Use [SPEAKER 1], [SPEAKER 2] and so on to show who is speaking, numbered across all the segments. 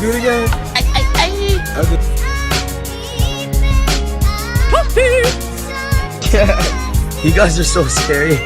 [SPEAKER 1] do it again. Yeah, you guys are so scary.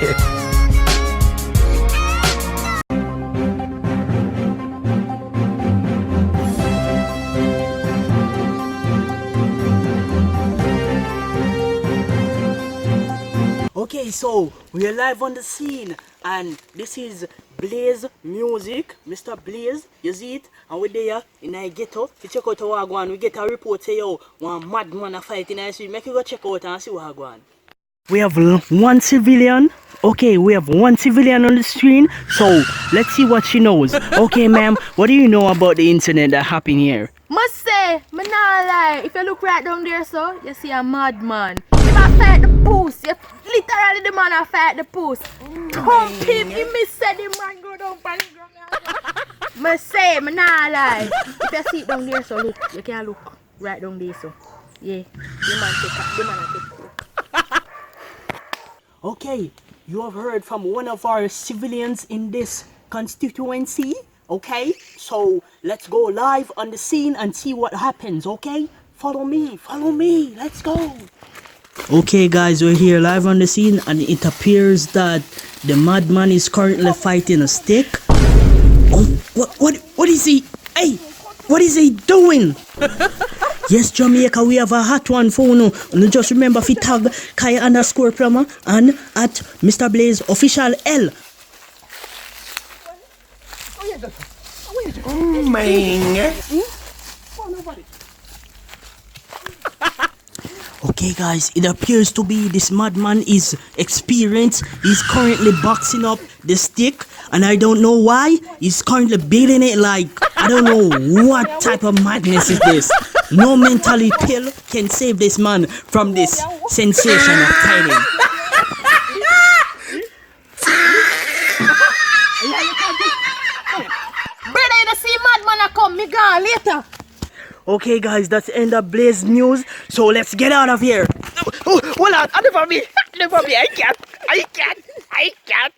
[SPEAKER 2] Okay, so we are live on the scene, and this is Blaze Music, MrBlaze, you see it? And we're there in a ghetto to check out what going on. We get a report say, yo, one madman a fight in the street. Make you go check out and see what going on. We have one civilian. Okay, we have one civilian on the screen, so let's see what she knows. Okay, ma'am, what do you know about the incident that happened here?
[SPEAKER 3] Must say, me not lie. If you look right down there, so you see a madman. If I fight the post, literally the man I fight the post. Thump him, he miss said the man go down on the ground. Must say, me not lie. If you see it down there, so look, you can look right down there, so yeah, the man take.
[SPEAKER 2] Okay, you have heard from one of our civilians in this constituency. Okay, so let's go live on the scene and see what happens. Okay, follow me, let's go. Okay guys, we're here live on the scene, and it appears that the madman is currently fighting a stick. Oh, what is he? Hey, what is he doing? Yes, Jamaica, we have a hot one for you. And just remember to tag Kaya_Prama and at MrBlaze official L.
[SPEAKER 1] Oh, man.
[SPEAKER 2] Okay guys, it appears to be this madman is experienced. He's currently boxing up the stick, and I don't know why. He's currently beating it like, I don't know what type of madness is this. No mentally pill can save this man from this sensation of fighting.
[SPEAKER 3] Brother, you see madman a come, me gone later.
[SPEAKER 2] Okay guys, that's the end of Blaze News, so let's get out of here. Oh, hold on, I can't.